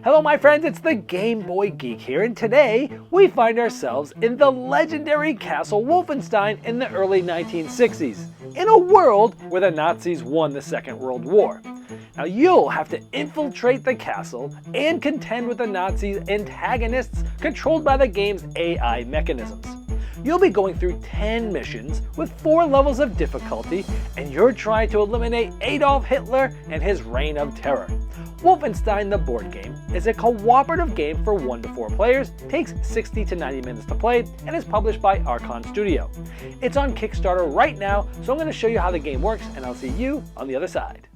Hello my friends, it's the Game Boy Geek here, and today we find ourselves in the legendary castle Wolfenstein in the early 1960s, in a world where the Nazis won the Second World War. Now you'll have to infiltrate the castle and contend with the Nazis' antagonists controlled by the game's AI mechanisms. You'll be going through 10 missions with 4 levels of difficulty, and you're trying to eliminate Adolf Hitler and his reign of terror. Wolfenstein the board game is a cooperative game for 1 to 4 players, takes 60 to 90 minutes to play, and is published by Archon Studio. It's on Kickstarter right now, so I'm going to show you how the game works, and I'll see you on the other side.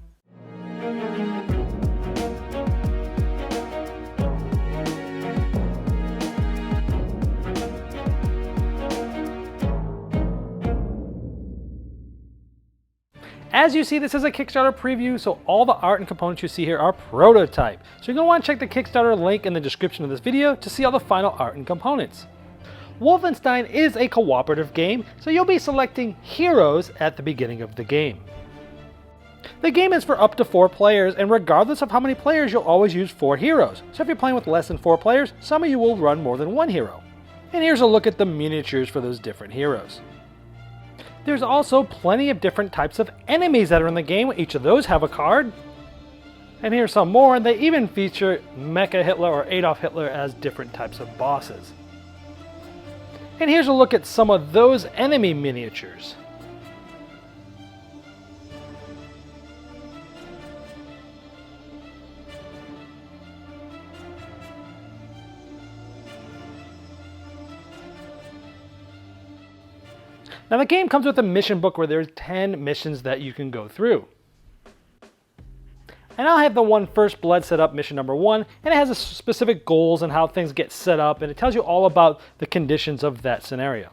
As you see, this is a Kickstarter preview, so all the art and components you see here are prototype. So you're going to want to check the Kickstarter link in the description of this video to see all the final art and components. Wolfenstein is a cooperative game, so you'll be selecting heroes at the beginning of the game. The game is for up to 4 players, and regardless of how many players, you'll always use 4 heroes. So if you're playing with less than 4 players, some of you will run more than 1 hero. And here's a look at the miniatures for those different heroes. There's also plenty of different types of enemies that are in the game. Each of those have a card. And here's some more, and they even feature Mecha Hitler or Adolf Hitler as different types of bosses. And here's a look at some of those enemy miniatures. Now the game comes with a mission book where there's 10 missions that you can go through. And I'll have the one First Blood set up, mission number 1, and it has a specific goals and how things get set up, and it tells you all about the conditions of that scenario.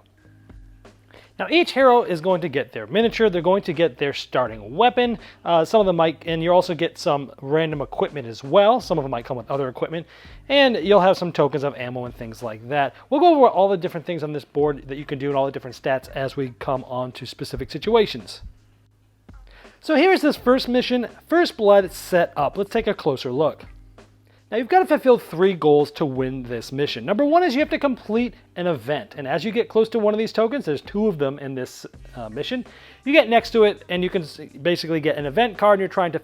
Now each hero is going to get their miniature, they're going to get their starting weapon, some of them might, and you also get some random equipment as well, some of them might come with other equipment, and you'll have some tokens of ammo and things like that. We'll go over all the different things on this board that you can do and all the different stats as we come on to specific situations. So here's this first mission, First Blood set up. Let's take a closer look. Now you've got to fulfill 3 goals to win this mission. Number 1 is you have to complete an event, and as you get close to one of these tokens, there's 2 of them in this mission, you get next to it and you can basically get an event card and you're trying to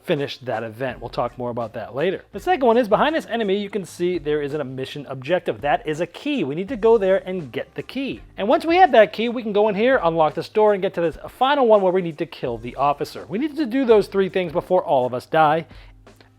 finish that event. We'll talk more about that later. The second one is behind this enemy you can see there is a mission objective. That is a key. We need to go there and get the key. And once we have that key, we can go in here, unlock this door, and get to this final one where we need to kill the officer. We need to do those 3 things before all of us die.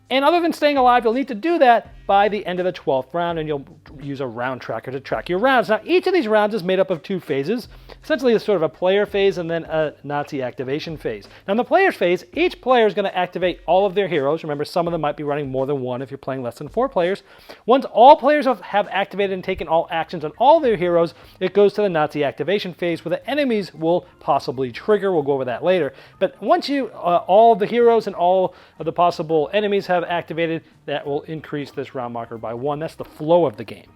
And other than staying alive, you'll need to do that by the end of the 12th round, and you'll use a round tracker to track your rounds. Now, each of these rounds is made up of 2 phases, essentially a sort of a player phase and then a Nazi activation phase. Now, in the player phase, each player is going to activate all of their heroes. Remember, some of them might be running more than 1 if you're playing less than 4 players. Once all players have activated and taken all actions on all their heroes, it goes to the Nazi activation phase where the enemies will possibly trigger. We'll go over that later. But once all the heroes and all of the possible enemies have activated, that will increase this round marker by 1. That's the flow of the game.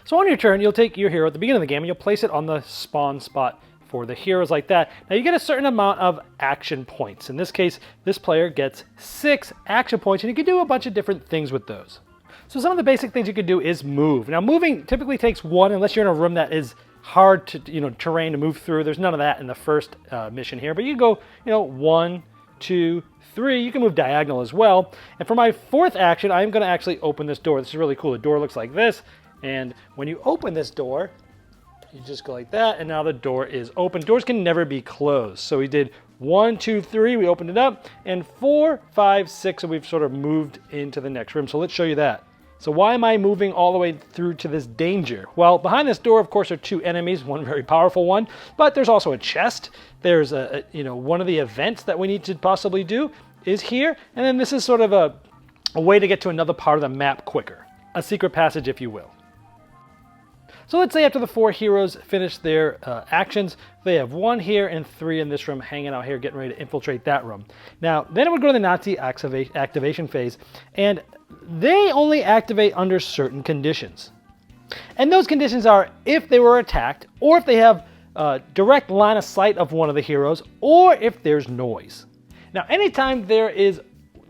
So on your turn, you'll take your hero at the beginning of the game and you'll place it on the spawn spot for the heroes like that. Now you get a certain amount of action points. In this case, this player gets 6 action points, and you can do a bunch of different things with those. So some of the basic things you can do is move. Now moving typically takes 1 unless you're in a room that is hard to, terrain to move through. There's none of that in the first mission here, but you go, 1, 2, 3, you can move diagonal as well. And for my 4th action, I'm going to actually open this door. This is really cool. The door looks like this, and when you open this door, you just go like that, and now the door is open. Doors can never be closed. So we did 1, 2, 3, we opened it up, and 4, 5, 6, and we've sort of moved into the next room. So let's show you that. So why am I moving all the way through to this danger? Well, behind this door, of course, are 2 enemies, one very powerful one, but there's also a chest. There's one of the events that we need to possibly do is here, and then this is sort of a way to get to another part of the map quicker. A secret passage, if you will. So let's say after the 4 heroes finish their actions, they have 1 here and 3 in this room hanging out here, getting ready to infiltrate that room. Now, then it would go to the Nazi activation phase, and they only activate under certain conditions. And those conditions are if they were attacked, or if they have direct line of sight of one of the heroes, or if there's noise. Now, anytime there is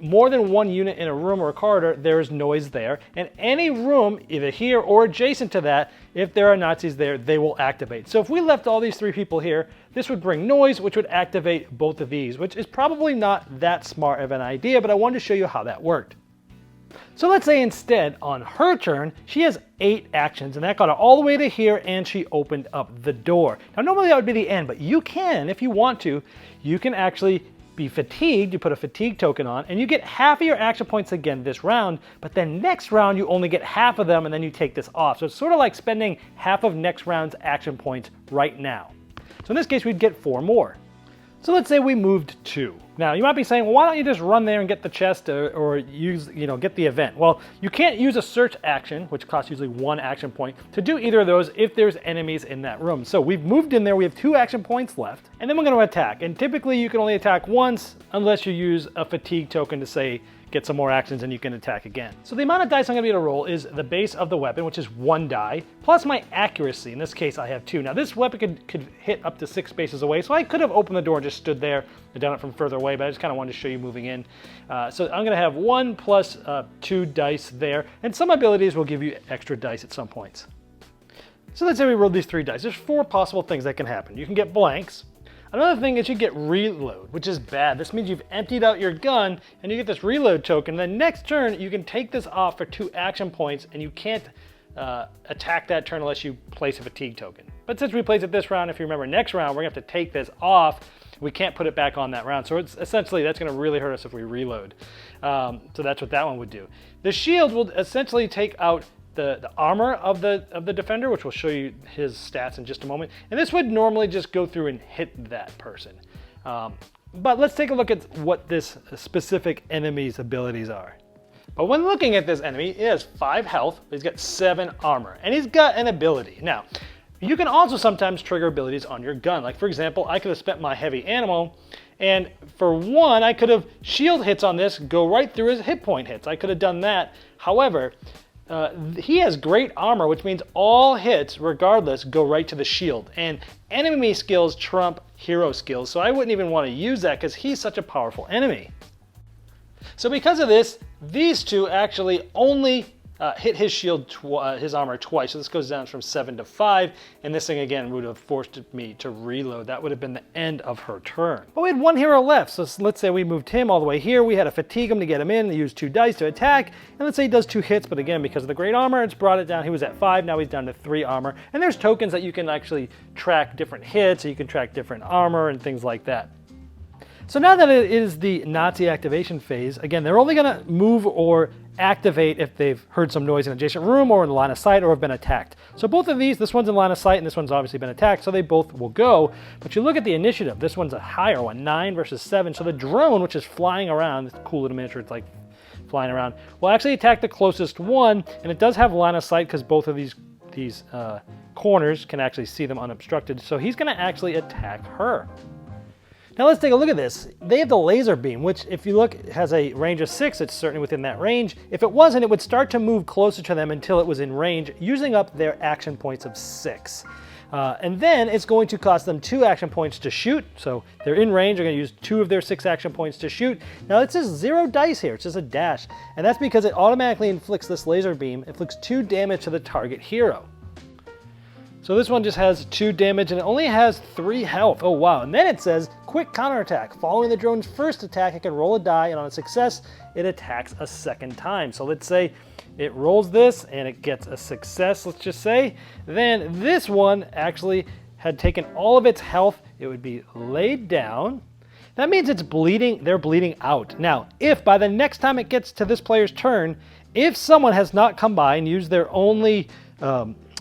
more than one unit in a room or a corridor, there is noise there. And any room, either here or adjacent to that, if there are Nazis there, they will activate. So if we left all these 3 people here, this would bring noise, which would activate both of these, which is probably not that smart of an idea, but I wanted to show you how that worked. So let's say instead, on her turn, she has 8 actions, and that got her all the way to here, and she opened up the door. Now normally that would be the end, but you can, if you want to, you can actually be fatigued, you put a fatigue token on, and you get half of your action points again this round, but then next round you only get half of them, and then you take this off. So it's sort of like spending half of next round's action points right now. So in this case, we'd get 4 more. So let's say we moved 2. Now you might be saying, well, why don't you just run there and get the chest or use, get the event? Well, you can't use a search action, which costs usually 1 action point, to do either of those if there's enemies in that room. So we've moved in there, we have 2 action points left, and then we're going to attack. And typically you can only attack once unless you use a fatigue token to say, get some more actions and you can attack again. So the amount of dice I'm going to be able to roll is the base of the weapon, which is 1 die, plus my accuracy. In this case, I have 2. Now this weapon could hit up to 6 spaces away, so I could have opened the door and just stood there and done it from further away, but I just kind of wanted to show you moving in. So I'm going to have 1 plus 2 dice there, and some abilities will give you extra dice at some points. So let's say we rolled these 3 dice. There's 4 possible things that can happen. You can get blanks. Another thing is you get reload, which is bad. This means you've emptied out your gun and you get this reload token. Then next turn, you can take this off for 2 action points and you can't attack that turn unless you place a fatigue token. But since we place it this round, if you remember next round, we're gonna have to take this off. We can't put it back on that round. So it's essentially, that's gonna really hurt us if we reload. So that's what that one would do. The shield will essentially take out the armor of the defender, which will show you his stats in just a moment. And this would normally just go through and hit that person. But let's take a look at what this specific enemy's abilities are. But when looking at this enemy, he has 5 health, he's got 7 armor, and he's got an ability. Now, you can also sometimes trigger abilities on your gun. Like for example, I could have spent my heavy ammo, and for 1, I could have shield hits on this, go right through his hit point hits. I could have done that. However, he has great armor, which means all hits, regardless, go right to the shield. And enemy skills trump hero skills, so I wouldn't even want to use that because he's such a powerful enemy. So because of this, these 2 actually only hit his shield, his armor twice. So this goes down from 7 to 5, and this thing again would have forced me to reload. That would have been the end of her turn. But we had 1 hero left, so let's say we moved him all the way here. We had to fatigue him to get him in, and use 2 dice to attack, and let's say he does 2 hits, but again, because of the great armor, it's brought it down. He was at 5, now he's down to 3 armor, and there's tokens that you can actually track different hits, so you can track different armor and things like that. So now that it is the Nazi activation phase, again, they're only going to move or activate if they've heard some noise in an adjacent room or in the line of sight or have been attacked. So both of these, this one's in line of sight and this one's obviously been attacked, so they both will go. But you look at the initiative, this one's a higher one, 9 versus 7. So the drone, which is flying around, it's a cool little miniature, it's like flying around, will actually attack the closest one, and it does have line of sight because both of these corners can actually see them unobstructed. So he's going to actually attack her. Now let's take a look at this. They have the laser beam, which if you look, has a range of 6. It's certainly within that range. If it wasn't, it would start to move closer to them until it was in range, using up their action points of 6. And then it's going to cost them 2 action points to shoot. So they're in range, they're going to use 2 of their 6 action points to shoot. Now it says 0 dice here, it's just a dash. And that's because it automatically inflicts this laser beam, inflicts 2 damage to the target hero. So this one just has 2 damage and it only has 3 health. Oh wow. And then it says quick counterattack. Following the drone's first attack, it can roll a die, and on a success, it attacks a second time. So let's say it rolls this and it gets a success, let's just say. Then this one actually had taken all of its health. It would be laid down. That means it's bleeding, they're bleeding out. Now, if by the next time it gets to this player's turn, if someone has not come by and used their only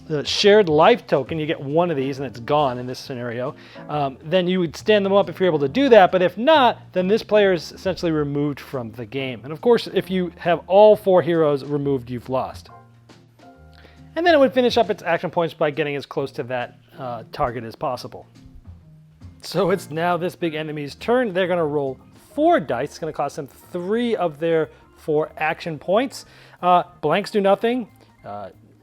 the shared life token, you get 1 of these and it's gone in this scenario, then you would stand them up if you're able to do that, but if not, then this player is essentially removed from the game. And of course, if you have all 4 heroes removed, you've lost. And then it would finish up its action points by getting as close to that target as possible. So it's now this big enemy's turn. They're going to roll 4 dice. It's going to cost them 3 of their 4 action points. Blanks do nothing.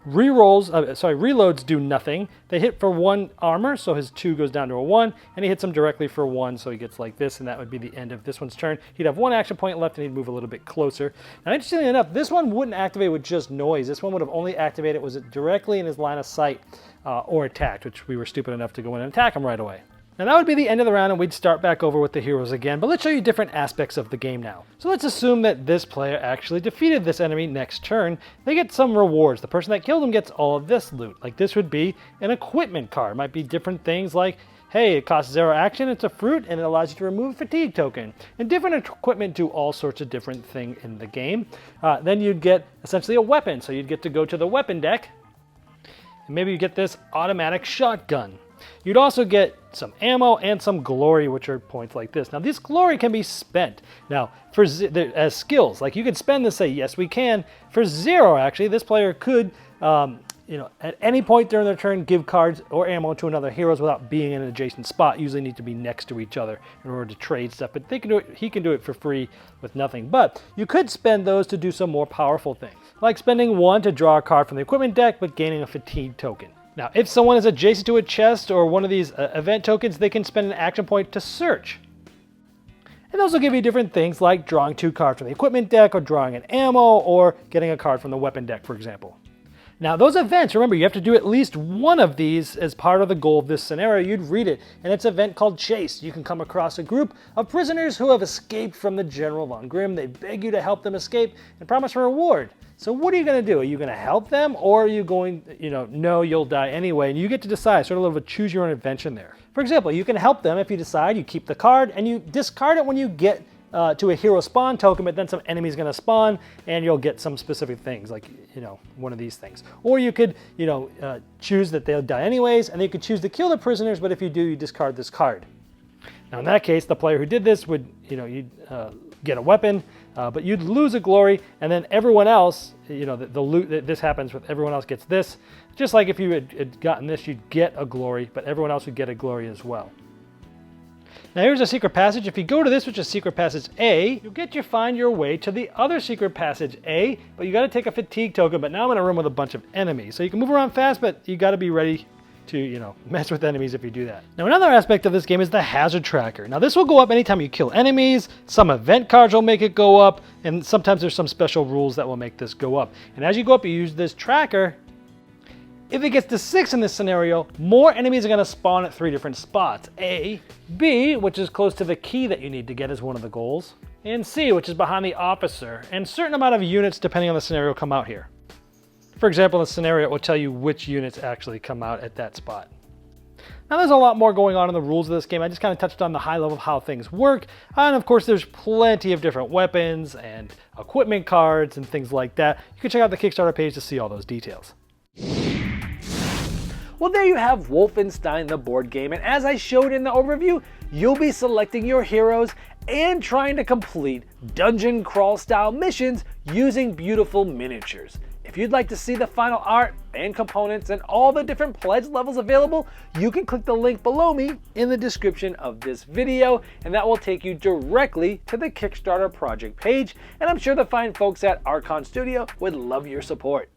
reloads do nothing. They hit for 1 armor, so his 2 goes down to a 1, and he hits him directly for 1, so he gets like this, and that would be the end of this one's turn. He'd have 1 action point left, and he'd move a little bit closer. Now, interestingly enough, this one wouldn't activate with just noise. This one would have only activated was it directly in his line of sight or attacked, which we were stupid enough to go in and attack him right away. Now that would be the end of the round, and we'd start back over with the heroes again, but let's show you different aspects of the game now. So let's assume that this player actually defeated this enemy next turn. They get some rewards. The person that killed him gets all of this loot. Like this would be an equipment card. It might be different things like, hey, it costs 0 action, it's a fruit, and it allows you to remove a fatigue token. And different equipment do all sorts of different things in the game. Then you'd get essentially a weapon. So you'd get to go to the weapon deck, and maybe you get this automatic shotgun. You'd also get some ammo and some glory, which are points like this. Now, this glory can be spent. Now, as skills, like you could spend this, say, yes, we can. For 0, actually, this player could, at any point during their turn, give cards or ammo to another heroes without being in an adjacent spot. Usually need to be next to each other in order to trade stuff, but they can do it, he can do it for free with nothing. But you could spend those to do some more powerful things, like spending 1 to draw a card from the equipment deck, but gaining a fatigue token. Now, if someone is adjacent to a chest or one of these event tokens, they can spend an action point to search. And those will give you different things like drawing 2 cards from the equipment deck, or drawing an ammo, or getting a card from the weapon deck, for example. Now, those events, remember, you have to do at least one of these as part of the goal of this scenario. You'd read it, and it's an event called Chase. You can come across a group of prisoners who have escaped from the General Von Grimm. They beg you to help them escape and promise a reward. So what are you going to do? Are you going to help them, or are you going, no, you'll die anyway? And you get to decide, sort of a little choose your own adventure there. For example, you can help them if you decide, you keep the card, and you discard it when you get to a hero spawn token, but then some enemy's going to spawn, and you'll get some specific things, like, one of these things. Or you could, choose that they'll die anyways, and then you could choose to kill the prisoners, but if you do, you discard this card. Now, in that case, the player who did this would, you'd get a weapon, but you'd lose a glory, and then everyone else, the loot, this happens with everyone else gets this. Just like if you had gotten this, you'd get a glory, but everyone else would get a glory as well. Now here's a secret passage. If you go to this, which is secret passage A, you'll find your way to the other secret passage A, but you got to take a fatigue token, but now I'm in a room with a bunch of enemies. So you can move around fast, but you got to be ready to, mess with enemies if you do that. Now, another aspect of this game is the hazard tracker. Now, this will go up anytime you kill enemies. Some event cards will make it go up, and sometimes there's some special rules that will make this go up. And as you go up, you use this tracker. If it gets to 6 in this scenario, more enemies are going to spawn at 3 different spots. A, B, which is close to the key that you need to get as one of the goals, and C, which is behind the officer, and a certain amount of units, depending on the scenario, come out here. For example, in the scenario, it will tell you which units actually come out at that spot. Now, there's a lot more going on in the rules of this game. I just kind of touched on the high level of how things work. And of course, there's plenty of different weapons and equipment cards and things like that. You can check out the Kickstarter page to see all those details. Well, there you have Wolfenstein, the board game. And as I showed in the overview, you'll be selecting your heroes and trying to complete dungeon crawl style missions using beautiful miniatures. If you'd like to see the final art and components and all the different pledge levels available, you can click the link below me in the description of this video, and that will take you directly to the Kickstarter project page. And I'm sure the fine folks at Archon Studio would love your support.